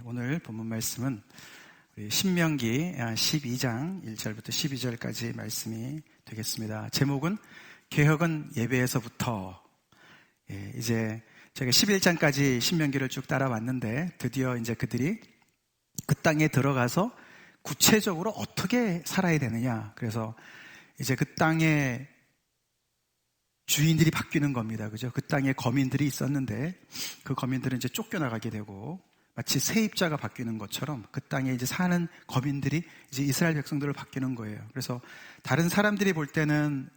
오늘 본문 말씀은 우리 신명기 12장 1절부터 12절까지 말씀이 되겠습니다. 제목은 개혁은 예배에서부터. 이제 제가 11장까지 신명기를 쭉 따라왔는데 드디어 이제 그들이 그 땅에 들어가서 구체적으로 어떻게 살아야 되느냐. 그래서 이제 그 땅의 주인들이 바뀌는 겁니다. 그죠? 그 땅에 거민들이 있었는데 그 거민들은 이제 쫓겨나가게 되고 마치 세입자가 바뀌는 것처럼 그 땅에 이제 사는 거민들이 이제 이스라엘 백성들을 바뀌는 거예요. 그래서 다른 사람들이 볼 때는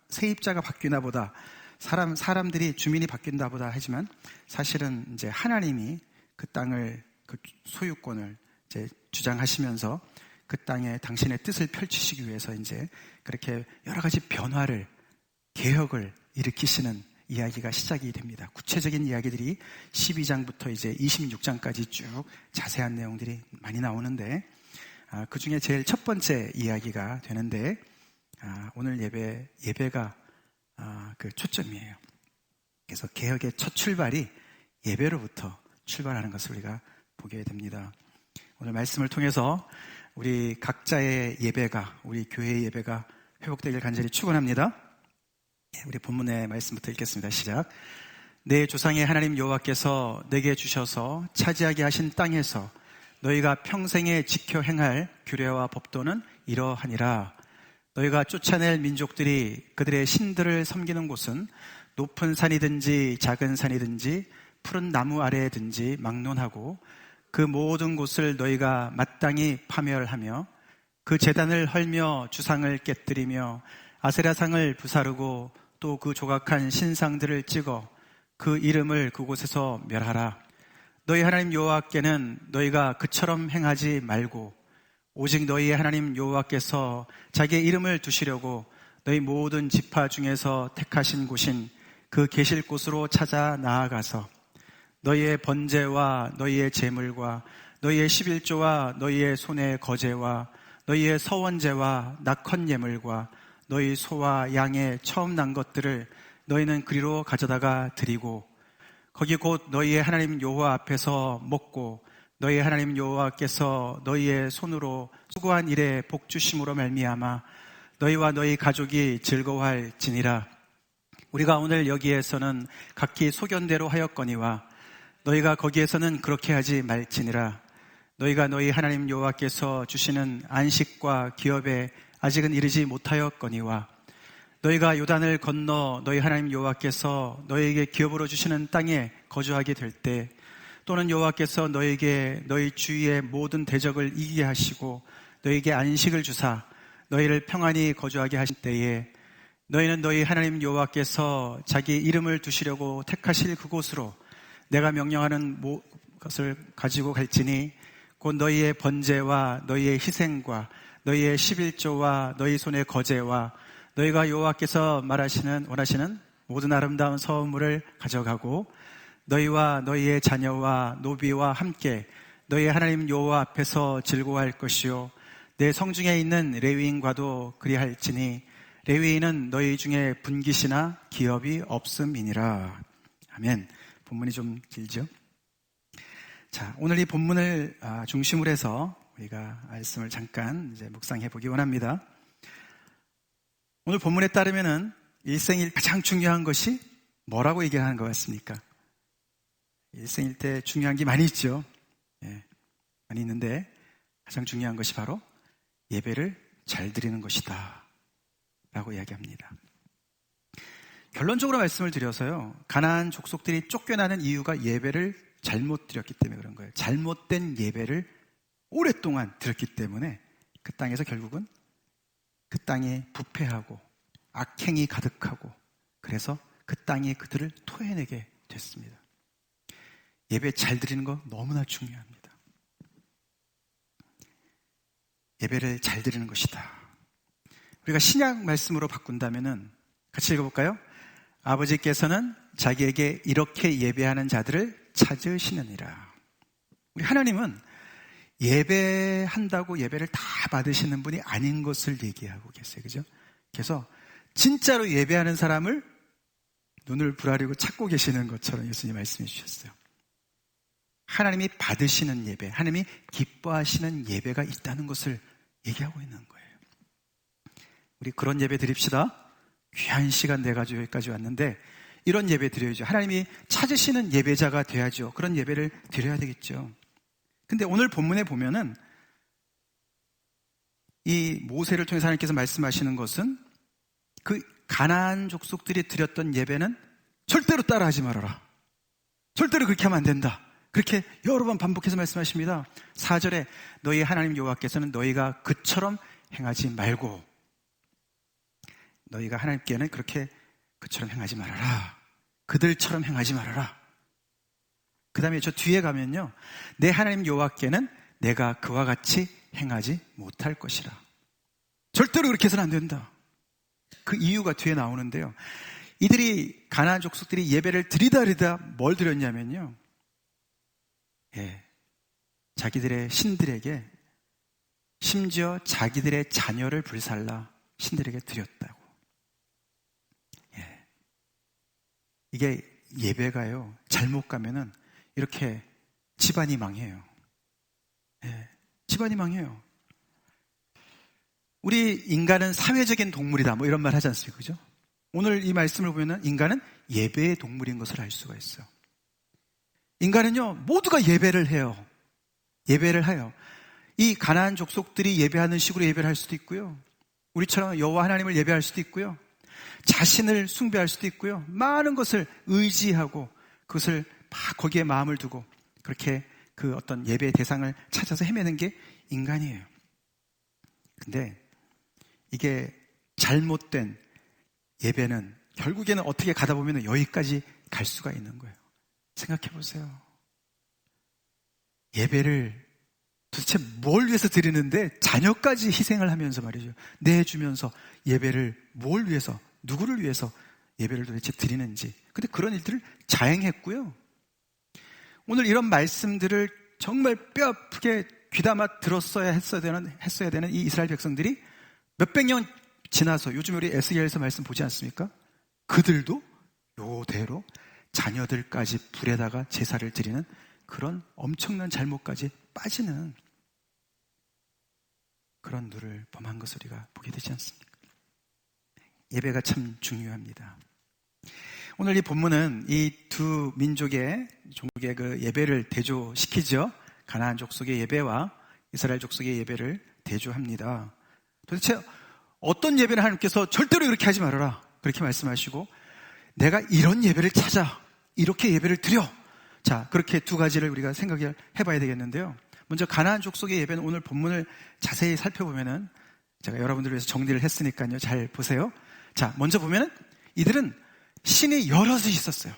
세입자가 바뀌나 보다, 사람들이 주민이 바뀐다 보다 하지만 사실은 이제 하나님이 그 땅을, 그 소유권을 이제 주장하시면서 그 땅에 당신의 뜻을 펼치시기 위해서 이제 그렇게 여러 가지 변화를, 개혁을 일으키시는 이야기가 시작이 됩니다. 구체적인 이야기들이 12장부터 이제 26장까지 쭉 자세한 내용들이 많이 나오는데 그 중에 제일 첫 번째 이야기가 되는데 오늘 예배가 그 초점이에요. 그래서 개혁의 첫 출발이 예배로부터 출발하는 것을 우리가 보게 됩니다. 오늘 말씀을 통해서 우리 각자의 예배가, 우리 교회의 예배가 회복되길 간절히 축원합니다. 우리 본문의 말씀부터 읽겠습니다. 시작. 내 조상의 하나님 여호와께서 내게 주셔서 차지하게 하신 땅에서 너희가 평생에 지켜 행할 규례와 법도는 이러하니라. 너희가 쫓아낼 민족들이 그들의 신들을 섬기는 곳은 높은 산이든지 작은 산이든지 푸른 나무 아래든지 막론하고 그 모든 곳을 너희가 마땅히 파멸하며 그 제단을 헐며 주상을 깨뜨리며 아세라상을 부사르고 또 그 조각한 신상들을 찍어 그 이름을 그곳에서 멸하라. 너희 하나님 여호와께는 너희가 그처럼 행하지 말고 오직 너희의 하나님 여호와께서 자기의 이름을 두시려고 너희 모든 지파 중에서 택하신 곳인 그 계실 곳으로 찾아 나아가서 너희의 번제와 너희의 제물과 너희의 11조와 너희의 손의 거제와 너희의 서원제와 낙헌 예물과 너희 소와 양의 처음 난 것들을 너희는 그리로 가져다가 드리고 거기 곧 너희의 하나님 여호와 앞에서 먹고 너희 하나님 여호와께서 너희의 손으로 수고한 일에 복 주심으로 말미암아 너희와 너희 가족이 즐거워할지니라. 우리가 오늘 여기에서는 각기 소견대로 하였거니와 너희가 거기에서는 그렇게 하지 말지니라. 너희가 너희 하나님 여호와께서 주시는 안식과 기업에 아직은 이르지 못하였거니와 너희가 요단을 건너 너희 하나님 여호와께서 너희에게 기업으로 주시는 땅에 거주하게 될 때 또는 여호와께서 너희에게 너희 주위의 모든 대적을 이기게 하시고 너희에게 안식을 주사 너희를 평안히 거주하게 하신 때에 너희는 너희 하나님 여호와께서 자기 이름을 두시려고 택하실 그곳으로 내가 명령하는 것을 가지고 갈지니 곧 너희의 번제와 너희의 희생과 너희의 11조와 너희 손의 거제와 너희가 여호와께서 원하시는 모든 아름다운 서물을 가져가고 너희와 너희의 자녀와 노비와 함께 너희 하나님 여호와 앞에서 즐거워할 것이요 내 성중에 있는 레위인과도 그리할지니 레위인은 너희 중에 분깃이나 기업이 없음이니라. 아멘. 본문이 좀 길죠? 자, 오늘 이 본문을 중심으로 해서 우리가 말씀을 잠깐 이제 묵상해 보기 원합니다. 오늘 본문에 따르면은 일생일 가장 중요한 것이 뭐라고 얘기하는 것 같습니까? 일생일 때 중요한 게 많이 있죠. 많이 있는데 가장 중요한 것이 바로 예배를 잘 드리는 것이다 라고 이야기합니다. 결론적으로 말씀을 드려서요, 가나안 족속들이 쫓겨나는 이유가 예배를 잘못 드렸기 때문에 그런 거예요. 잘못된 예배를 오랫동안 드렸기 때문에 그 땅에서 결국은 그 땅에 부패하고 악행이 가득하고 그래서 그 땅이 그들을 토해내게 됐습니다. 예배 잘 드리는 거 너무나 중요합니다. 예배를 잘 드리는 것이다. 우리가 신약 말씀으로 바꾼다면은 같이 읽어볼까요? 아버지께서는 자기에게 이렇게 예배하는 자들을 찾으시느니라. 우리 하나님은 예배한다고 예배를 다 받으시는 분이 아닌 것을 얘기하고 계세요. 그죠? 그래서 진짜로 예배하는 사람을 눈을 부라리고 찾고 계시는 것처럼 예수님 말씀해 주셨어요. 하나님이 받으시는 예배, 하나님이 기뻐하시는 예배가 있다는 것을 얘기하고 있는 거예요. 우리 그런 예배 드립시다. 귀한 시간 내가지고 여기까지 왔는데 이런 예배 드려야죠. 하나님이 찾으시는 예배자가 돼야죠. 그런 예배를 드려야 되겠죠. 근데 오늘 본문에 보면은 이 모세를 통해서 하나님께서 말씀하시는 것은 그 가나안 족속들이 드렸던 예배는 절대로 따라하지 말아라. 절대로 그렇게 하면 안 된다. 그렇게 여러 번 반복해서 말씀하십니다. 4절에 너희 하나님 여호와께서는 너희가 그처럼 행하지 말고, 너희가 하나님께는 그렇게 그처럼 행하지 말아라. 그들처럼 행하지 말아라. 그 다음에 저 뒤에 가면요, 내 하나님 여호와께는 내가 그와 같이 행하지 못할 것이라. 절대로 그렇게 해서는 안 된다. 그 이유가 뒤에 나오는데요, 이들이 가나안 족속들이 예배를 드리다 뭘 드렸냐면요, 자기들의 신들에게, 심지어 자기들의 자녀를 불살라 신들에게 드렸다고. 이게 예배가요, 잘못 가면은 이렇게 집안이 망해요. 집안이 망해요. 우리 인간은 사회적인 동물이다, 뭐 이런 말 하지 않습니까? 그죠? 오늘 이 말씀을 보면은 인간은 예배의 동물인 것을 알 수가 있어요. 인간은요, 모두가 예배를 해요. 예배를 해요. 이 가나안 족속들이 예배하는 식으로 예배를 할 수도 있고요, 우리처럼 여호와 하나님을 예배할 수도 있고요, 자신을 숭배할 수도 있고요, 많은 것을 의지하고 그것을 막 거기에 마음을 두고 그렇게 그 어떤 예배의 대상을 찾아서 헤매는 게 인간이에요. 근데 이게 잘못된 예배는 결국에는 어떻게 가다 보면 여기까지 갈 수가 있는 거예요. 생각해 보세요. 예배를 도대체 뭘 위해서 드리는데 자녀까지 희생을 하면서 말이죠, 내주면서 예배를 뭘 위해서, 누구를 위해서 예배를 도대체 드리는지. 근데 그런 일들을 자행했고요, 오늘 이런 말씀들을 정말 뼈 아프게 귀담아 들었어야 했어야 되는 이 이스라엘 백성들이 몇백 년 지나서, 요즘 우리 에스겔에서 말씀 보지 않습니까? 그들도 요대로 자녀들까지 불에다가 제사를 드리는 그런 엄청난 잘못까지 빠지는 그런 누를 범한 것을 우리가 보게 되지 않습니까? 예배가 참 중요합니다. 오늘 이 본문은 이 두 민족의, 종족의 그 예배를 대조시키죠. 가나안 족속의 예배와 이스라엘 족속의 예배를 대조합니다. 도대체 어떤 예배를 하나님께서 절대로 이렇게 하지 말아라 그렇게 말씀하시고, 내가 이런 예배를 찾아 이렇게 예배를 드려. 자, 그렇게 두 가지를 우리가 생각해 봐야 되겠는데요. 먼저 가나안 족속의 예배는 오늘 본문을 자세히 살펴보면은, 제가 여러분들을 위해서 정리를 했으니까요, 잘 보세요. 자, 먼저 보면은 이들은 신이 여럿이 있었어요.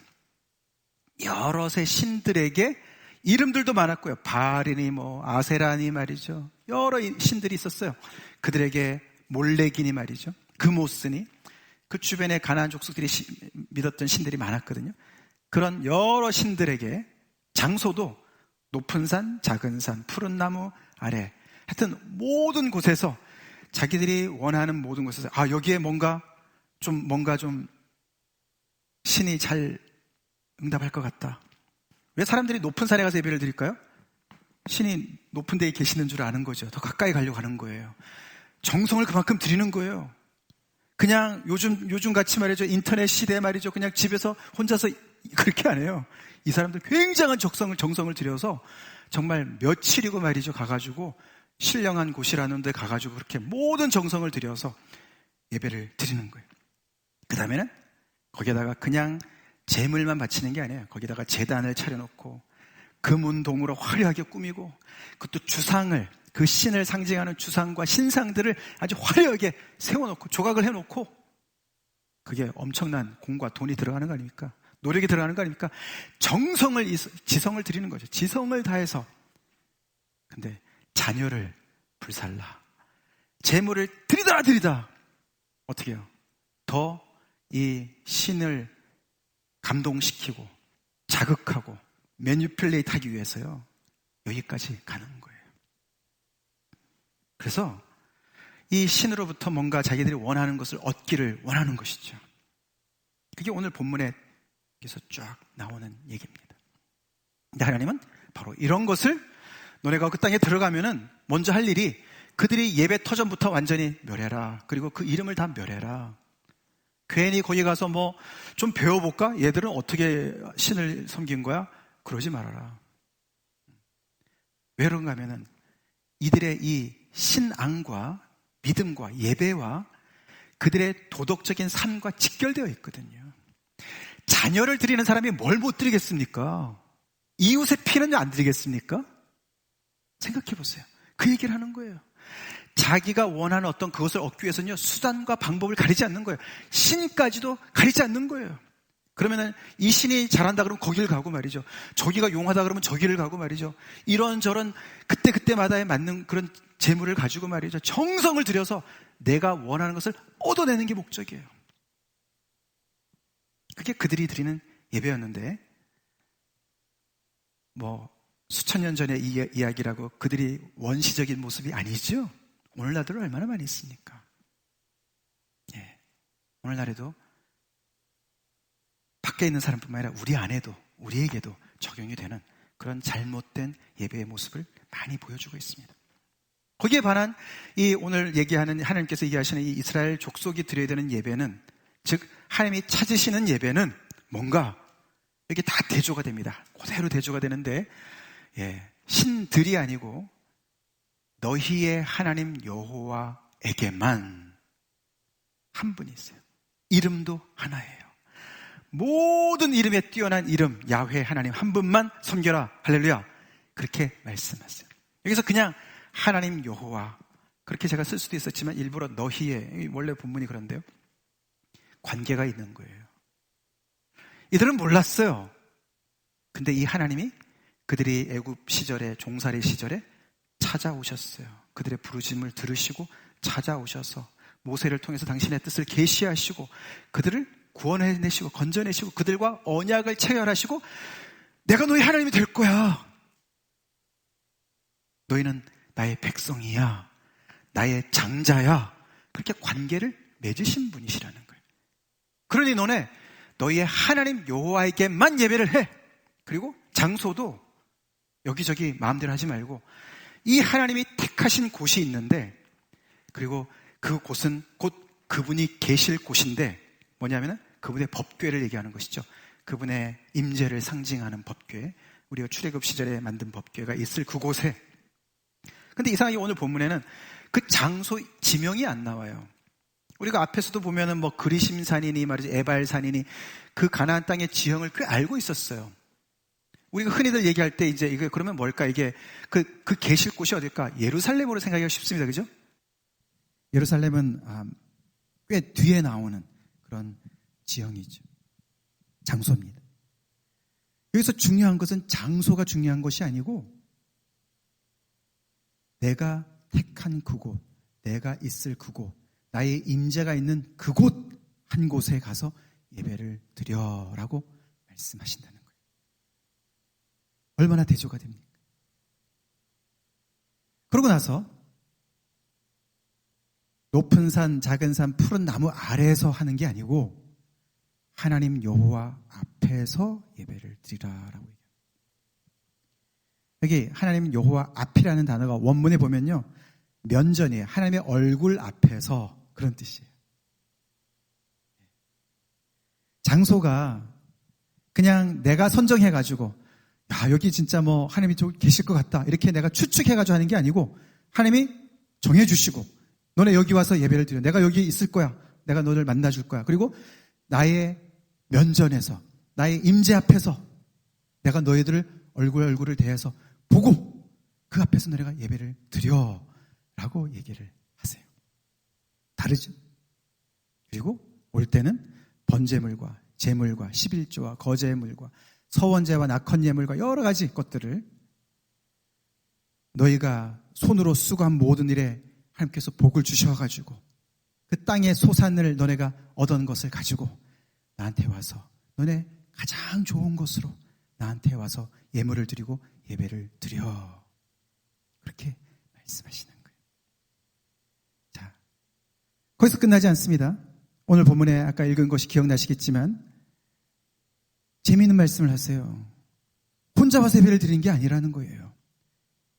여럿의 신들에게 이름들도 많았고요. 바알이니 뭐 아세라니 말이죠, 여러 신들이 있었어요. 그들에게 몰레기니 말이죠, 그모스니, 그 주변에 가나안 족속들이 믿었던 신들이 많았거든요. 그런 여러 신들에게 장소도 높은 산, 작은 산, 푸른 나무 아래, 하여튼 모든 곳에서 자기들이 원하는 모든 곳에서, 아, 여기에 뭔가 좀 신이 잘 응답할 것 같다. 왜 사람들이 높은 산에 가서 예배를 드릴까요? 신이 높은 데에 계시는 줄 아는 거죠. 더 가까이 가려고 하는 거예요. 정성을 그만큼 드리는 거예요. 그냥 요즘 같이 말이죠, 인터넷 시대에 말이죠, 그냥 집에서 혼자서 그렇게 안 해요. 이 사람들 굉장한 정성을 들여서 정말 며칠이고 말이죠, 가가지고 신령한 곳이라는 데 가가지고 그렇게 모든 정성을 들여서 예배를 드리는 거예요. 그 다음에는 거기에다가 그냥 제물만 바치는 게 아니에요. 거기다가 제단을 차려놓고 금운동으로 화려하게 꾸미고, 그것도 주상을, 그 신을 상징하는 주상과 신상들을 아주 화려하게 세워놓고 조각을 해놓고, 그게 엄청난 공과 돈이 들어가는 거 아닙니까? 노력이 들어가는 거 아닙니까? 지성을 드리는 거죠. 지성을 다해서. 근데 자녀를 불살라, 재물을 드리다 어떻게 해요? 더 이 신을 감동시키고 자극하고 매니플레이트 하기 위해서요, 여기까지 가는 거예요. 그래서 이 신으로부터 뭔가 자기들이 원하는 것을 얻기를 원하는 것이죠. 그게 오늘 본문에 여기서 쫙 나오는 얘기입니다. 근데 하나님은 바로 이런 것을 너네가 그 땅에 들어가면은 먼저 할 일이 그들이 예배 터전부터 완전히 멸해라. 그리고 그 이름을 다 멸해라. 괜히 거기 가서 뭐 좀 배워볼까? 얘들은 어떻게 신을 섬긴 거야? 그러지 말아라. 왜 그런가 하면은 이들의 이 신앙과 믿음과 예배와 그들의 도덕적인 삶과 직결되어 있거든요. 자녀를 드리는 사람이 뭘 못 드리겠습니까? 이웃의 피는 안 드리겠습니까? 생각해 보세요. 그 얘기를 하는 거예요. 자기가 원하는 어떤 그것을 얻기 위해서는요, 수단과 방법을 가리지 않는 거예요. 신까지도 가리지 않는 거예요. 그러면은 이 신이 잘한다 그러면 거기를 가고 말이죠. 저기가 용하다 그러면 저기를 가고 말이죠. 이런저런 그때그때마다에 맞는 그런 재물을 가지고 말이죠. 정성을 들여서 내가 원하는 것을 얻어내는 게 목적이에요. 그게 그들이 드리는 예배였는데, 뭐 수천 년 전의 이야기라고 그들이 원시적인 모습이 아니죠. 오늘날도 얼마나 많이 있습니까? 예. 오늘날에도 밖에 있는 사람뿐만 아니라 우리 안에도, 우리에게도 적용이 되는 그런 잘못된 예배의 모습을 많이 보여주고 있습니다. 거기에 반한 이 오늘 얘기하는, 하나님께서 얘기하시는 이 이스라엘 족속이 드려야 되는 예배는, 즉 하나님이 찾으시는 예배는 뭔가, 이게 다 대조가 됩니다. 그대로 대조가 되는데, 신들이 아니고 너희의 하나님 여호와에게만 한 분이 있어요. 이름도 하나예요. 모든 이름에 뛰어난 이름 야훼 하나님 한 분만 섬겨라. 할렐루야. 그렇게 말씀하세요. 여기서 그냥 하나님 여호와, 그렇게 제가 쓸 수도 있었지만 일부러 너희의, 원래 본문이 그런데요, 관계가 있는 거예요. 이들은 몰랐어요. 근데 이 하나님이 그들이 애굽 시절에, 종살이 시절에 찾아오셨어요. 그들의 부르심을 들으시고 찾아오셔서 모세를 통해서 당신의 뜻을 계시하시고 그들을 구원해내시고 건져내시고 그들과 언약을 체결하시고, 내가 너희 하나님이 될 거야. 너희는 나의 백성이야. 나의 장자야. 그렇게 관계를 맺으신 분이시라는 거예요. 그러니 너희의 하나님 여호와에게만 예배를 해. 그리고 장소도 여기저기 마음대로 하지 말고 이 하나님이 택하신 곳이 있는데, 그리고 그 곳은 곧 그분이 계실 곳인데, 뭐냐면은 그분의 법궤를 얘기하는 것이죠. 그분의 임재를 상징하는 법궤, 우리가 출애굽 시절에 만든 법궤가 있을 그곳에. 근데 이상하게 오늘 본문에는 그 장소 지명이 안 나와요. 우리가 앞에서도 보면은 뭐 그리심산이니 말이죠, 에발산이니 그 가나안 땅의 지형을 꽤 알고 있었어요. 우리가 흔히들 얘기할 때 이제 이게 그러면 뭘까? 이게 그 계실 곳이 어딜까? 예루살렘으로 생각하기가 쉽습니다. 그죠? 예루살렘은 꽤 뒤에 나오는 그런 지형이죠. 장소입니다. 여기서 중요한 것은 장소가 중요한 것이 아니고 내가 택한 그곳, 내가 있을 그곳, 나의 임재가 있는 그곳 한 곳에 가서 예배를 드려라고 말씀하신다는 거예요. 얼마나 대조가 됩니까? 그러고 나서 높은 산, 작은 산, 푸른 나무 아래에서 하는 게 아니고 하나님 여호와 앞에서 예배를 드리라라고 얘기합니다. 여기 하나님 여호와 앞이라는 단어가 원문에 보면요, 면전이에요. 하나님의 얼굴 앞에서, 그런 뜻이에요. 장소가 그냥 내가 선정해가지고 야, 여기 진짜 뭐 하나님이 저기 계실 것 같다 이렇게 내가 추측해가지고 하는 게 아니고, 하나님이 정해주시고 너네 여기 와서 예배를 드려. 내가 여기 있을 거야. 내가 너를 만나줄 거야. 그리고 나의 면전에서, 나의 임재 앞에서 내가 너희들을 얼굴을 대해서 보고 그 앞에서 너네가 예배를 드려 라고 얘기를 하세요. 다르죠? 그리고 올 때는 번제물과 제물과 11조와 거제물과 서원제와 낙헌예물과 여러 가지 것들을 너희가 손으로 수고한 모든 일에 하나님께서 복을 주셔가지고 그 땅의 소산을 너네가 얻은 것을 가지고 나한테 와서 너네 가장 좋은 것으로 나한테 와서 예물을 드리고 예배를 드려. 그렇게 말씀하시는 거예요. 자, 거기서 끝나지 않습니다. 오늘 본문에 아까 읽은 것이 기억나시겠지만 재미있는 말씀을 하세요. 혼자 와서 예배를 드리는 게 아니라는 거예요.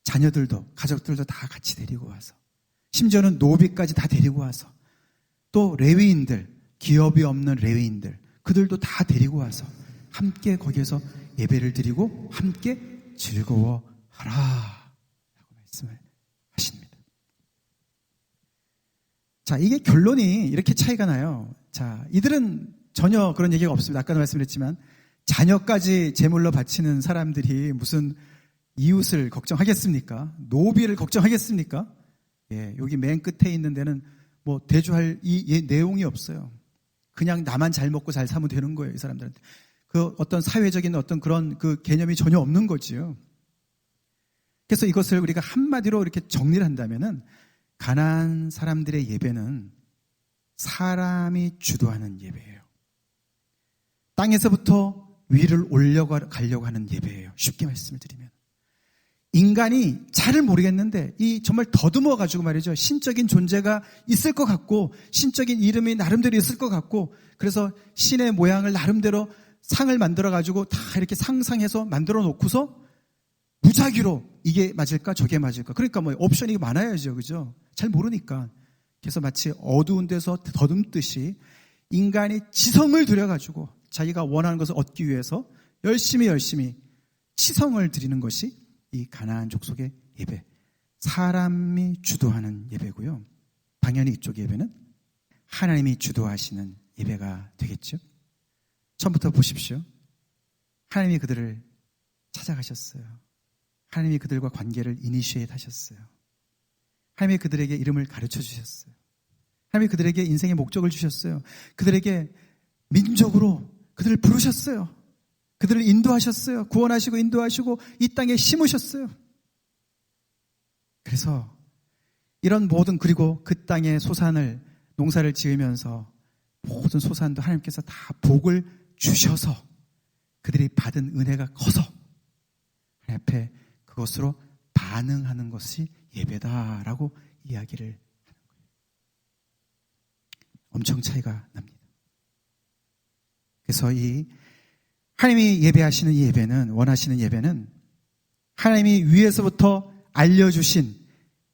자녀들도 가족들도 다 같이 데리고 와서, 심지어는 노비까지 다 데리고 와서, 또 레위인들, 기업이 없는 레위인들, 그들도 다 데리고 와서 함께 거기에서 예배를 드리고 함께 즐거워하라 라고 말씀을 하십니다. 자, 이게 결론이 이렇게 차이가 나요. 자, 이들은 전혀 그런 얘기가 없습니다. 아까도 말씀드렸지만 자녀까지 제물로 바치는 사람들이 무슨 이웃을 걱정하겠습니까? 노비를 걱정하겠습니까? 예, 여기 맨 끝에 있는 데는 뭐 대주할 이 내용이 없어요. 그냥 나만 잘 먹고 잘 사면 되는 거예요, 이 사람들한테. 그 어떤 사회적인 어떤 그런 그 개념이 전혀 없는 거지요. 그래서 이것을 우리가 한마디로 이렇게 정리를 한다면은, 가나안 사람들의 예배는 사람이 주도하는 예배예요. 땅에서부터 위를 올려가려고 하는 예배예요. 쉽게 말씀을 드리면. 인간이 잘을 모르겠는데 이 정말 더듬어 가지고 말이죠. 신적인 존재가 있을 것 같고 신적인 이름이 나름대로 있을 것 같고, 그래서 신의 모양을 나름대로 상을 만들어 가지고 다 이렇게 상상해서 만들어 놓고서 무작위로 이게 맞을까 저게 맞을까, 그러니까 뭐 옵션이 많아야죠. 그죠? 잘 모르니까. 그래서 마치 어두운 데서 더듬듯이 인간이 지성을 들여 가지고 자기가 원하는 것을 얻기 위해서 열심히 치성을 드리는 것이 이 가나안 족속의 예배, 사람이 주도하는 예배고요. 당연히 이쪽 예배는 하나님이 주도하시는 예배가 되겠죠. 처음부터 보십시오. 하나님이 그들을 찾아가셨어요. 하나님이 그들과 관계를 이니시에이트 하셨어요. 하나님이 그들에게 이름을 가르쳐 주셨어요. 하나님이 그들에게 인생의 목적을 주셨어요. 그들에게 민족으로 그들을 부르셨어요. 그들을 인도하셨어요. 구원하시고 인도하시고 이 땅에 심으셨어요. 그래서 이런 모든, 그리고 그 땅의 소산을, 농사를 지으면서 모든 소산도 하나님께서 다 복을 주셔서 그들이 받은 은혜가 커서 하나님 앞에 그것으로 반응하는 것이 예배다라고 이야기를 하는 거예요. 엄청 차이가 납니다. 그래서 이 하나님이 예배하시는 이 예배는, 원하시는 예배는 하나님이 위에서부터 알려주신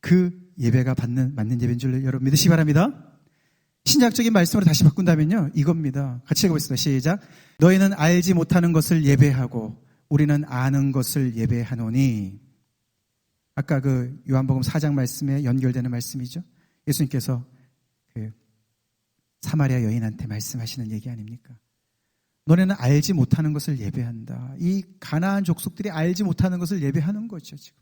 그 예배가 맞는 예배인 줄 여러분 믿으시기 바랍니다. 신약적인 말씀으로 다시 바꾼다면요, 이겁니다. 같이 읽어보겠습니다. 시작. 너희는 알지 못하는 것을 예배하고 우리는 아는 것을 예배하노니. 아까 그 요한복음 4장 말씀에 연결되는 말씀이죠. 예수님께서 그 사마리아 여인한테 말씀하시는 얘기 아닙니까? 너네는 알지 못하는 것을 예배한다. 이 가나안 족속들이 알지 못하는 것을 예배하는 거죠, 지금.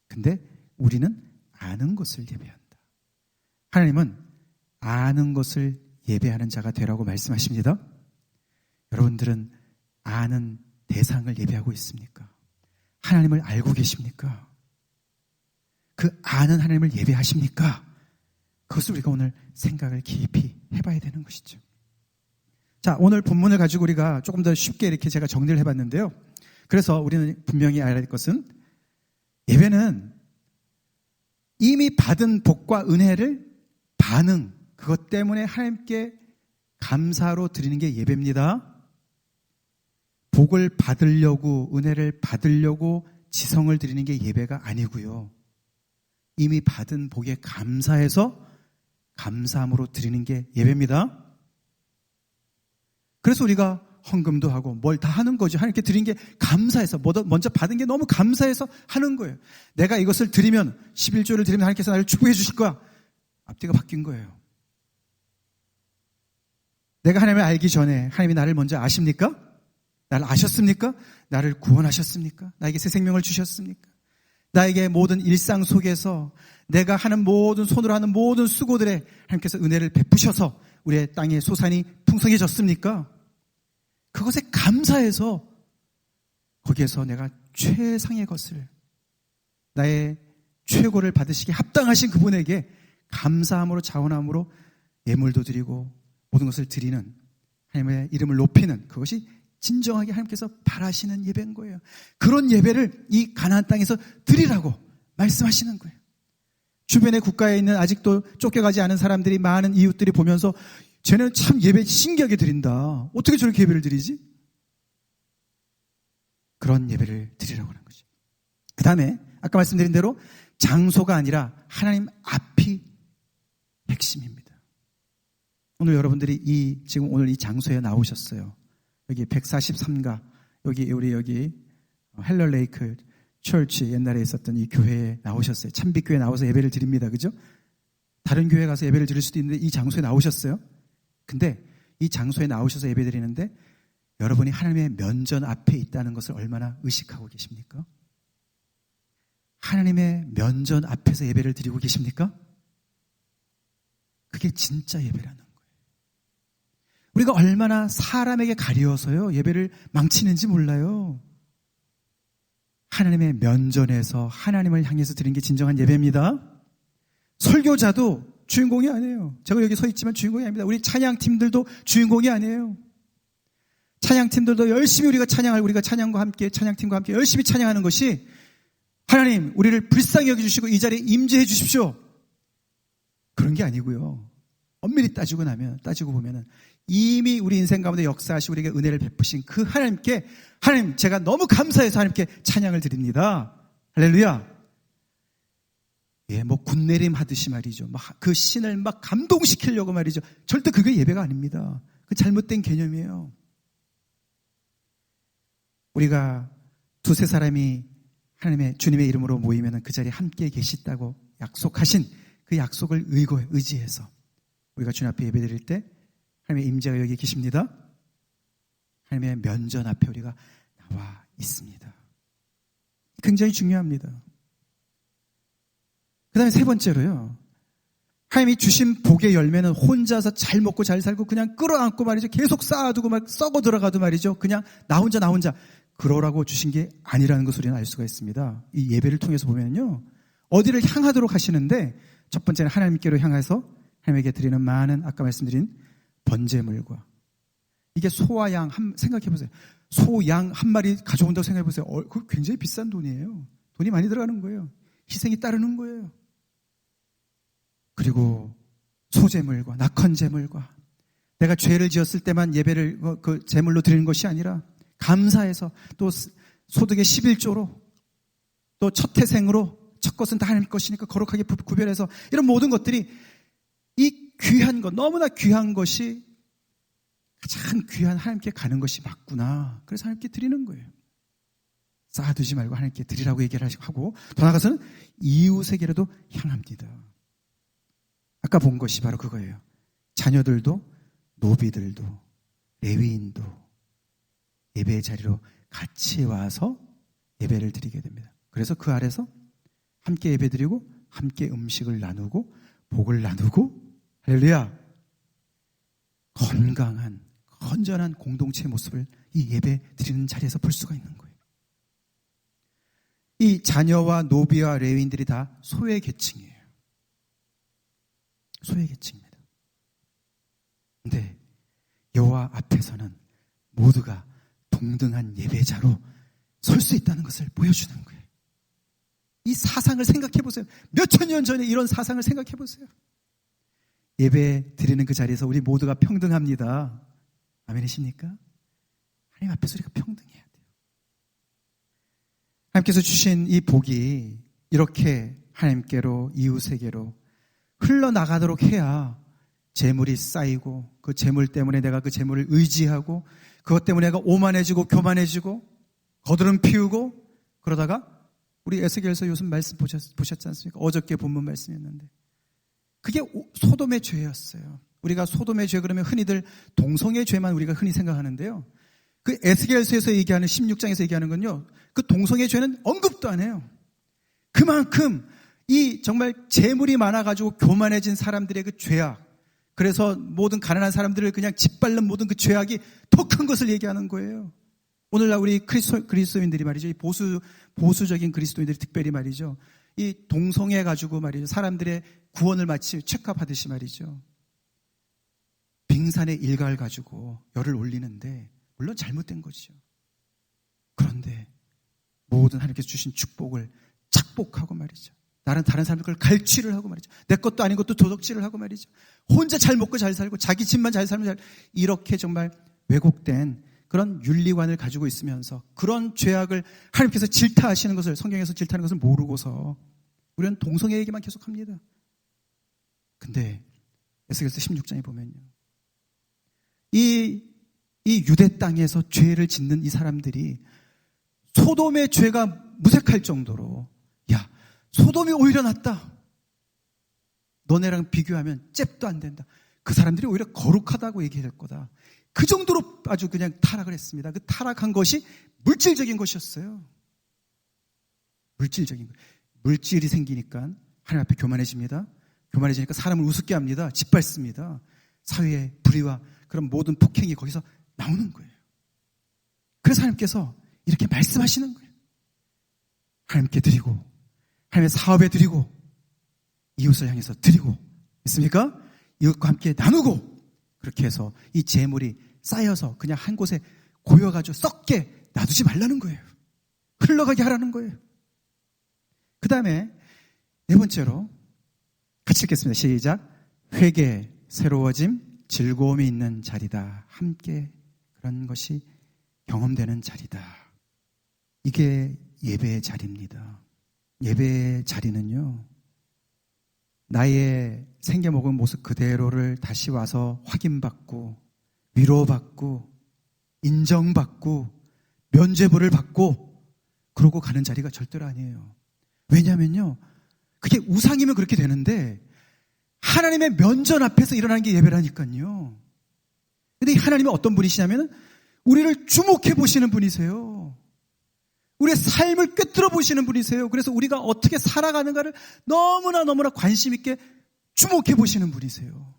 근데 우리는 아는 것을 예배한다. 하나님은 아는 것을 예배하는 자가 되라고 말씀하십니다. 여러분들은 아는 대상을 예배하고 있습니까? 하나님을 알고 계십니까? 그 아는 하나님을 예배하십니까? 그것을 우리가 오늘 생각을 깊이 해봐야 되는 것이죠. 자, 오늘 본문을 가지고 우리가 조금 더 쉽게 이렇게 제가 정리를 해봤는데요. 그래서 우리는 분명히 알아야 할 것은, 예배는 이미 받은 복과 은혜를 그것 때문에 하나님께 감사로 드리는 게 예배입니다. 복을 받으려고, 은혜를 받으려고 지성을 드리는 게 예배가 아니고요. 이미 받은 복에 감사해서 감사함으로 드리는 게 예배입니다. 그래서 우리가 헌금도 하고 뭘 다 하는 거죠. 하나님께 드린 게 감사해서, 먼저 받은 게 너무 감사해서 하는 거예요. 내가 이것을 드리면, 11조를 드리면 하나님께서 나를 축복해 주실 거야. 앞뒤가 바뀐 거예요. 내가 하나님을 알기 전에 하나님이 나를 먼저 아십니까? 나를 아셨습니까? 나를 구원하셨습니까? 나에게 새 생명을 주셨습니까? 나에게 모든 일상 속에서 내가 하는 모든, 손으로 하는 모든 수고들에 하나님께서 은혜를 베푸셔서 우리의 땅의 소산이 풍성해졌습니까? 그것에 감사해서 거기에서 내가 최상의 것을, 나의 최고를 받으시기에 합당하신 그분에게 감사함으로, 자원함으로 예물도 드리고 모든 것을 드리는, 하나님의 이름을 높이는, 그것이 진정하게 하나님께서 바라시는 예배인 거예요. 그런 예배를 이 가나안 땅에서 드리라고 말씀하시는 거예요. 주변의 국가에 있는 아직도 쫓겨가지 않은 사람들이, 많은 이웃들이 보면서 쟤네는 참 예배 신기하게 드린다. 어떻게 저렇게 예배를 드리지? 그런 예배를 드리라고 하는 거죠. 그 다음에 아까 말씀드린 대로 장소가 아니라 하나님 앞이 핵심입니다. 오늘 여러분들이 지금 오늘 이 장소에 나오셨어요. 여기 143가 우리 여기 헬럴레이크 철치 옛날에 있었던 이 교회에 나오셨어요. 참빛교회에 나와서 예배를 드립니다. 그죠? 다른 교회에 가서 예배를 드릴 수도 있는데 이 장소에 나오셨어요. 근데 이 장소에 나오셔서 예배 드리는데 여러분이 하나님의 면전 앞에 있다는 것을 얼마나 의식하고 계십니까? 하나님의 면전 앞에서 예배를 드리고 계십니까? 그게 진짜 예배라는 거예요. 우리가 얼마나 사람에게 가려서요 예배를 망치는지 몰라요. 하나님의 면전에서 하나님을 향해서 드리는 게 진정한 예배입니다. 설교자도 주인공이 아니에요. 제가 여기 서 있지만 주인공이 아닙니다. 우리 찬양팀들도 주인공이 아니에요. 찬양팀들도 열심히 우리가 찬양과 함께 찬양팀과 함께 열심히 찬양하는 것이 하나님 우리를 불쌍히 여겨주시고 이 자리에 임재해 주십시오. 그런 게 아니고요. 엄밀히 따지고 보면은 이미 우리 인생 가운데 역사하시고 우리에게 은혜를 베푸신 그 하나님께 하나님 제가 너무 감사해서 하나님께 찬양을 드립니다. 할렐루야. 예, 뭐 군내림 하듯이 말이죠. 그 신을 막 감동시키려고 말이죠. 절대 그게 예배가 아닙니다. 그 잘못된 개념이에요. 우리가 두세 사람이 하나님의 주님의 이름으로 모이면 그 자리에 함께 계시다고 약속하신 그 약속을 의지해서 우리가 주님 앞에 예배드릴 때 하나님의 임재가 여기 계십니다. 하나님의 면전 앞에 우리가 나와 있습니다. 굉장히 중요합니다. 그 다음에 세 번째로요. 하나님이 주신 복의 열매는 혼자서 잘 먹고 잘 살고 그냥 끌어안고 말이죠. 계속 쌓아두고 막 썩어 들어가도 말이죠. 그냥 나 혼자 그러라고 주신 게 아니라는 것을 우리는 알 수가 있습니다. 이 예배를 통해서 보면요. 어디를 향하도록 하시는데 첫 번째는 하나님께로 향해서 하나님에게 드리는 많은 아까 말씀드린 번제물과 이게 소와 양 생각해보세요. 소, 양 한 마리 가져온다고 생각해보세요. 그거 굉장히 비싼 돈이에요. 돈이 많이 들어가는 거예요. 희생이 따르는 거예요. 그리고 소제물과 낙헌제물과 내가 죄를 지었을 때만 예배를 그 제물로 드리는 것이 아니라 감사해서 또 소득의 11조로 또 첫 태생으로 첫 것은 다 하나님 것이니까 거룩하게 구별해서 이런 모든 것들이 이 귀한 것 너무나 귀한 것이 가장 귀한 하나님께 가는 것이 맞구나. 그래서 하나님께 드리는 거예요. 쌓아두지 말고 하나님께 드리라고 얘기를 하고 더 나아가서는 이웃에게라도 향합니다. 아까 본 것이 바로 그거예요. 자녀들도 노비들도 레위인도 예배의 자리로 같이 와서 예배를 드리게 됩니다. 그래서 그 아래서 함께 예배 드리고 함께 음식을 나누고 복을 나누고 할렐루야 건강한 건전한 공동체의 모습을 이 예배 드리는 자리에서 볼 수가 있는 거예요. 이 자녀와 노비와 레위인들이 다 소외 계층이에요. 소외 계층입니다. 그런데 여호와 앞에서는 모두가 동등한 예배자로 설 수 있다는 것을 보여주는 거예요. 이 사상을 생각해 보세요. 몇천 년 전에 이런 사상을 생각해 보세요. 예배 드리는 그 자리에서 우리 모두가 평등합니다. 아멘이십니까? 하나님 앞에서 우리가 평등해야 돼요. 하나님께서 주신 이 복이 이렇게 하나님께로 이웃에게로 흘러나가도록 해야 재물이 쌓이고 그 재물 때문에 내가 그 재물을 의지하고 그것 때문에 내가 오만해지고 교만해지고 거드름 피우고 그러다가 우리 에스겔서 요즘 말씀 보셨지 않습니까? 어저께 본문 말씀이었는데 그게 소돔의 죄였어요. 우리가 소돔의 죄 그러면 흔히들 동성의 죄만 우리가 흔히 생각하는데요. 그 에스겔서에서 얘기하는 16장에서 얘기하는 건요. 그 동성의 죄는 언급도 안 해요. 그만큼 이 정말 재물이 많아가지고 교만해진 사람들의 그 죄악 그래서 모든 가난한 사람들을 그냥 짓밟는 모든 그 죄악이 더 큰 것을 얘기하는 거예요. 오늘날 우리 그리스도인들이 말이죠. 이 보수적인 그리스도인들이 특별히 말이죠. 이 동성애 가지고 말이죠. 사람들의 구원을 마치 책합하듯이 말이죠. 빙산의 일가를 가지고 열을 올리는데 물론 잘못된 거죠. 그런데 모든 하나님께서 주신 축복을 착복하고 말이죠. 나는 다른 사람들 걸 갈취를 하고 말이죠. 내 것도 아닌 것도 도둑질을 하고 말이죠. 혼자 잘 먹고 잘 살고 자기 집만 잘 살면 이렇게 정말 왜곡된 그런 윤리관을 가지고 있으면서 그런 죄악을 하나님께서 질타하시는 것을, 성경에서 질타하는 것을 모르고서 우리는 동성애 얘기만 계속합니다. 근데 에스겔서 16장에 보면요, 이 유대 땅에서 죄를 짓는 이 사람들이 소돔의 죄가 무색할 정도로, 야, 소돔이 오히려 낫다, 너네랑 비교하면 잽도 안 된다, 그 사람들이 오히려 거룩하다고 얘기해야 될 거다, 그 정도로 아주 그냥 타락을 했습니다. 그 타락한 것이 물질적인 것이었어요. 물질적인 것. 물질이 생기니까 하나님 앞에 교만해집니다. 교만해지니까 사람을 우습게 합니다. 짓밟습니다. 사회의 불의와 그런 모든 폭행이 거기서 나오는 거예요. 그래서 하나님께서 이렇게 말씀하시는 거예요. 하나님께 드리고, 하나님의 사업에 드리고, 이웃을 향해서 드리고, 있습니까? 이웃과 함께 나누고, 그렇게 해서 이 재물이 쌓여서 그냥 한 곳에 고여가지고 썩게 놔두지 말라는 거예요. 흘러가게 하라는 거예요. 그 다음에 네 번째로 같이 읽겠습니다. 시작. 회개, 새로워짐, 즐거움이 있는 자리다. 함께 그런 것이 경험되는 자리다. 이게 예배의 자리입니다. 예배의 자리는요, 나의 생겨먹은 모습 그대로를 다시 와서 확인받고, 위로받고, 인정받고, 면죄부를 받고, 그러고 가는 자리가 절대로 아니에요. 왜냐면요, 그게 우상이면 그렇게 되는데 하나님의 면전 앞에서 일어나는 게 예배라니까요. 근데 하나님은 어떤 분이시냐면 우리를 주목해 보시는 분이세요. 우리의 삶을 꿰뚫어 보시는 분이세요. 그래서 우리가 어떻게 살아가는가를 너무나 관심 있게 주목해 보시는 분이세요.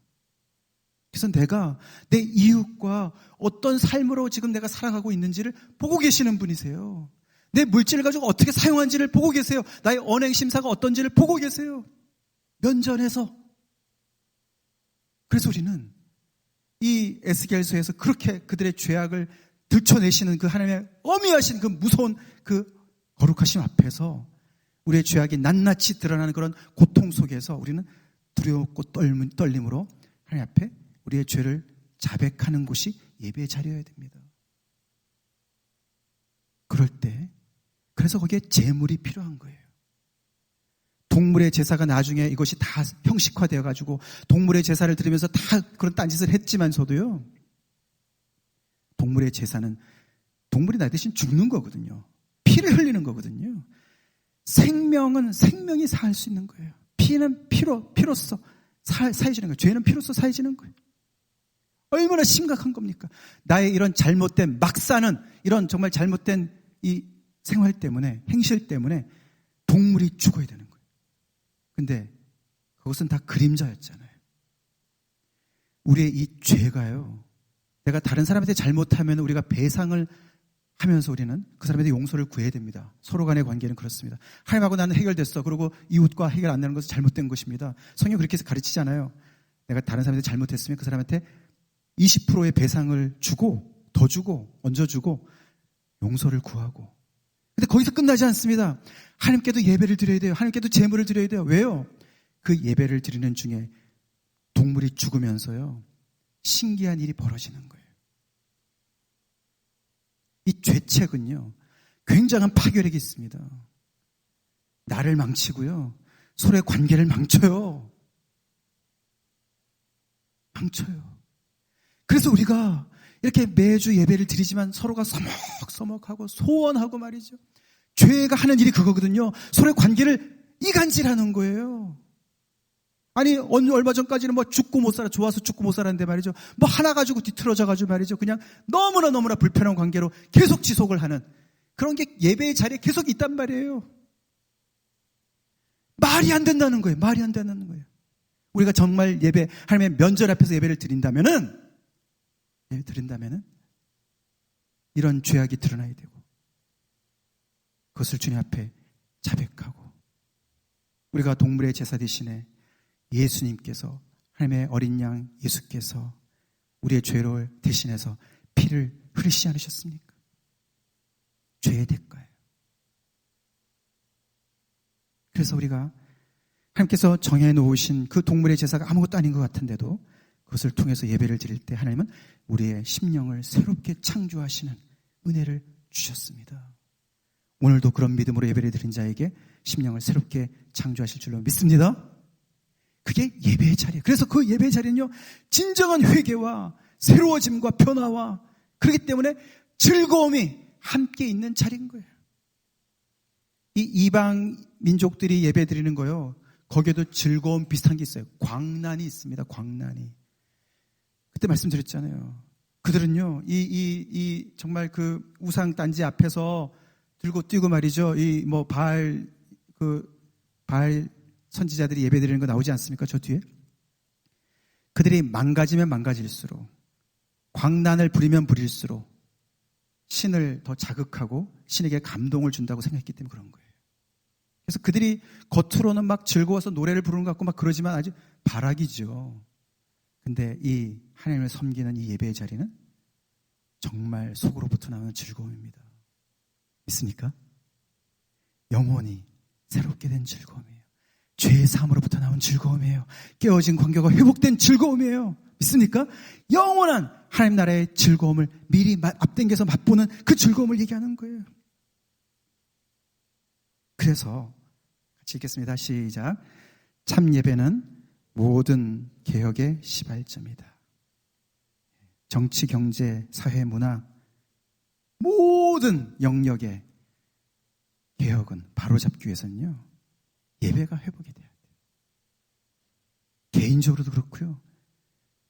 그래서 내가 내 이웃과 어떤 삶으로 지금 내가 살아가고 있는지를 보고 계시는 분이세요. 내 물질을 가지고 어떻게 사용한지를 보고 계세요. 나의 언행 심사가 어떤지를 보고 계세요. 면전에서. 그래서 우리는 이 에스겔서에서 그렇게 그들의 죄악을 들춰내시는 그 하나님의 어미하신 그 무서운 그 거룩하심 앞에서 우리의 죄악이 낱낱이 드러나는 그런 고통 속에서 우리는 두렵고 떨림으로 하나님 앞에 우리의 죄를 자백하는 곳이 예배의 자리여야 됩니다. 그럴 때, 그래서 거기에 제물이 필요한 거예요. 동물의 제사가 나중에 이것이 다 형식화되어 가지고 동물의 제사를 드리면서 다 그런 딴짓을 했지만서도요, 동물의 제사는 동물이 나 대신 죽는 거거든요. 피를 흘리는 거거든요. 생명은 생명이 살 수 있는 거예요. 피는 피로써 사해지는 거예요. 죄는 피로써 사해지는 거예요. 얼마나 심각한 겁니까? 나의 이런 잘못된 막사는, 이런 정말 잘못된 이 생활 때문에, 행실 때문에 동물이 죽어야 되는 거예요. 근데 그것은 다 그림자였잖아요. 우리의 이 죄가요, 내가 다른 사람한테 잘못하면 우리가 배상을 하면서 우리는 그 사람한테 용서를 구해야 됩니다. 서로 간의 관계는 그렇습니다. 하나님하고 나는 해결됐어. 그리고 이웃과 해결 안 되는 것은 잘못된 것입니다. 성경 그렇게 해서 가르치잖아요. 내가 다른 사람한테 잘못했으면 그 사람한테 20%의 배상을 주고, 더 주고, 얹어주고, 용서를 구하고. 근데 거기서 끝나지 않습니다. 하나님께도 예배를 드려야 돼요. 하나님께도 제물을 드려야 돼요. 왜요? 그 예배를 드리는 중에 동물이 죽으면서요, 신기한 일이 벌어지는 거예요. 이 죄책은요, 굉장한 파괴력이 있습니다. 나를 망치고요, 서로의 관계를 망쳐요. 그래서 우리가 이렇게 매주 예배를 드리지만 서로가 서먹서먹하고 소원하고 말이죠. 죄가 하는 일이 그거거든요. 서로의 관계를 이간질하는 거예요. 아니, 얼마 전까지는 뭐 죽고 못 살아, 좋아서 죽고 못 살았는데 말이죠. 뭐 하나 가지고 뒤틀어져 가지고 말이죠. 그냥 너무나 불편한 관계로 계속 지속을 하는 그런 게 예배의 자리에 계속 있단 말이에요. 말이 안 된다는 거예요. 말이 안 된다는 거예요. 우리가 정말 예배, 하나님의 면전 앞에서 예배를 드린다면은 이런 죄악이 드러나야 되고, 그것을 주님 앞에 자백하고, 우리가 동물의 제사 대신에 예수님께서, 하나님의 어린 양 예수께서 우리의 죄를 대신해서 피를 흘리시지 않으셨습니까? 죄의 대가예요. 그래서 우리가 하나님께서 정해놓으신 그 동물의 제사가 아무것도 아닌 것 같은데도 그것을 통해서 예배를 드릴 때 하나님은 우리의 심령을 새롭게 창조하시는 은혜를 주셨습니다. 오늘도 그런 믿음으로 예배를 드린 자에게 심령을 새롭게 창조하실 줄로 믿습니다. 그게 예배의 자리예요. 그래서 그 예배의 자리는요, 진정한 회개와 새로워짐과 변화와, 그렇기 때문에 즐거움이 함께 있는 자리인 거예요. 이 이방 민족들이 예배 드리는 거요, 거기에도 즐거움 비슷한 게 있어요. 광란이 있습니다. 광란이. 그때 말씀드렸잖아요. 그들은요, 정말 그 우상 단지 앞에서 들고 뛰고 말이죠. 바알 선지자들이 예배 드리는 거 나오지 않습니까? 저 뒤에. 그들이 망가지면 망가질수록, 광란을 부리면 부릴수록 신을 더 자극하고 신에게 감동을 준다고 생각했기 때문에 그런 거예요. 그래서 그들이 겉으로는 막 즐거워서 노래를 부르는 것 같고 막 그러지만 아주 발악이죠. 근데 이 하나님을 섬기는 이 예배의 자리는 정말 속으로부터 나오는 즐거움입니다. 믿습니까? 영원히 새롭게 된 즐거움이에요. 죄의 사함으로부터 나온 즐거움이에요. 깨어진 관계가 회복된 즐거움이에요. 믿습니까? 영원한 하나님 나라의 즐거움을 미리 앞당겨서 맛보는 그 즐거움을 얘기하는 거예요. 그래서 같이 읽겠습니다. 시작. 참 예배는 모든 개혁의 시발점이다. 정치, 경제, 사회, 문화 모든 영역의 개혁은 바로잡기 위해서는요, 예배가 회복이 돼야 돼요. 개인적으로도 그렇고요,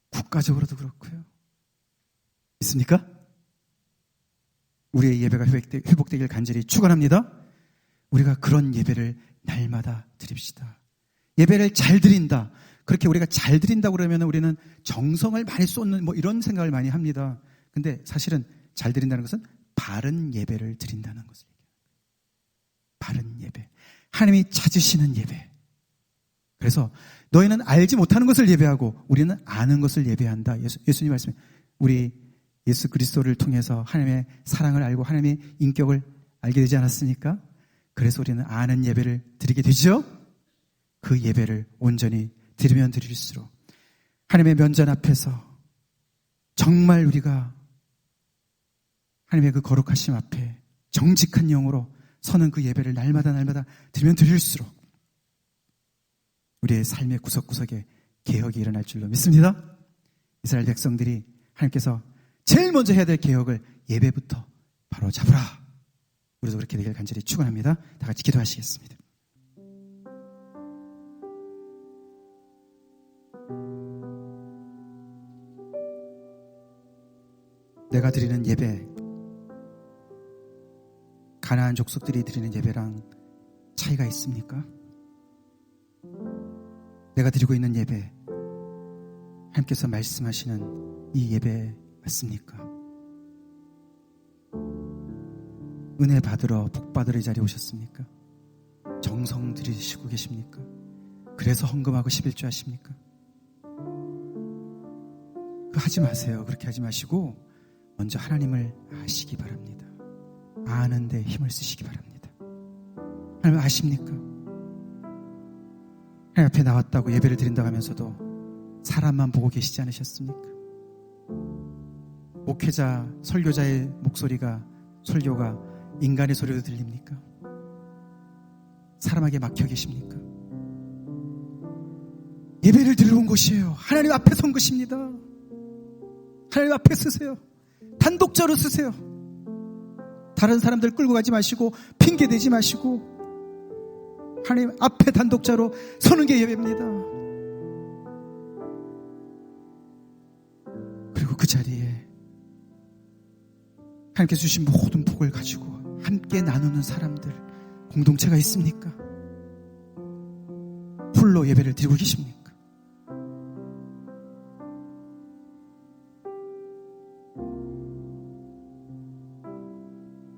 국가적으로도 그렇고요. 있습니까? 우리의 예배가 회복되길 간절히 축원합니다. 우리가 그런 예배를 날마다 드립시다. 예배를 잘 드린다. 그렇게 우리가 잘 드린다고 그러면 우리는 정성을 많이 쏟는 이런 생각을 많이 합니다. 근데 사실은 잘 드린다는 것은 바른 예배를 드린다는 것을 얘기해요. 바른 예배. 하나님이 찾으시는 예배. 그래서 너희는 알지 못하는 것을 예배하고 우리는 아는 것을 예배한다. 예수님 말씀에 우리 예수 그리스도를 통해서 하나님의 사랑을 알고 하나님의 인격을 알게 되지 않았습니까? 그래서 우리는 아는 예배를 드리게 되죠. 그 예배를 온전히 드리면 드릴수록 하나님의 면전 앞에서 정말 우리가 하나님의 그 거룩하심 앞에 정직한 영으로 서는 그 예배를 날마다 드리면 드릴수록 우리의 삶의 구석구석에 개혁이 일어날 줄로 믿습니다. 이스라엘 백성들이 하나님께서 제일 먼저 해야 될 개혁을 예배부터 바로 잡으라. 우리도 그렇게 되길 간절히 축원합니다. 다 같이 기도하시겠습니다. 내가 드리는 예배, 가나안 족속들이 드리는 예배랑 차이가 있습니까? 내가 드리고 있는 예배, 하나님께서 말씀하시는 이 예배 맞습니까? 은혜 받으러 복 받으러 이 자리에 오셨습니까? 정성 들이시고 계십니까? 그래서 헌금하고 11조 하십니까? 하지 마세요. 그렇게 하지 마시고 먼저 하나님을 아시기 바랍니다. 아는 데 힘을 쓰시기 바랍니다. 하나님 아십니까? 하나님 앞에 나왔다고 예배를 드린다고 하면서도 사람만 보고 계시지 않으셨습니까? 목회자, 설교자의 설교가 인간의 소리로 들립니까? 사람에게 막혀 계십니까? 예배를 드리러 온 곳이에요. 하나님 앞에 선 것입니다. 하나님 앞에 서세요. 단독자로 서세요. 다른 사람들 끌고 가지 마시고 핑계대지 마시고 하나님 앞에 단독자로 서는 게 예배입니다. 그리고 그 자리에 하나님께서 주신 모든 복을 가지고 함께 나누는 사람들, 공동체가 있습니까? 홀로 예배를 드리고 계십니까?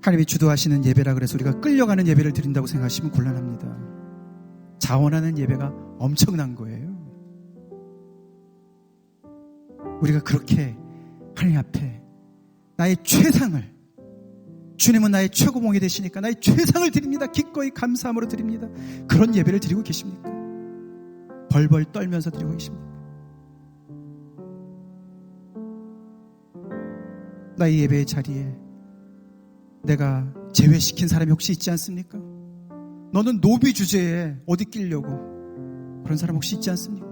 하나님이 주도하시는 예배라 그래서 우리가 끌려가는 예배를 드린다고 생각하시면 곤란합니다. 자원하는 예배가 엄청난 거예요. 우리가 그렇게 하나님 앞에 나의 최상을, 주님은 나의 최고봉이 되시니까 나의 최상을 드립니다. 기꺼이 감사함으로 드립니다. 그런 예배를 드리고 계십니까? 벌벌 떨면서 드리고 계십니까? 나의 예배의 자리에 내가 제외시킨 사람이 혹시 있지 않습니까? 너는 노비 주제에 어디 끼려고 그런 사람 혹시 있지 않습니까?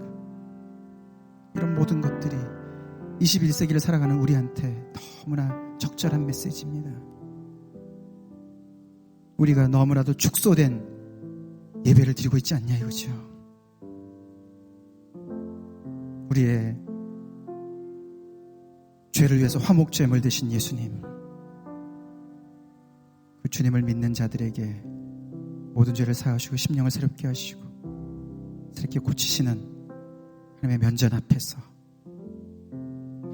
이런 모든 것들이 21세기를 살아가는 우리한테 너무나 적절한 메시지입니다. 우리가 너무나도 축소된 예배를 드리고 있지 않냐 이거죠. 우리의 죄를 위해서 화목제물 되신 예수님, 그 주님을 믿는 자들에게 모든 죄를 사하시고 심령을 새롭게 하시고 새롭게 고치시는 하나님의 면전 앞에서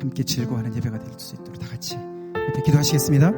함께 즐거워하는 예배가 될 수 있도록 다 같이 이렇게 기도하시겠습니다.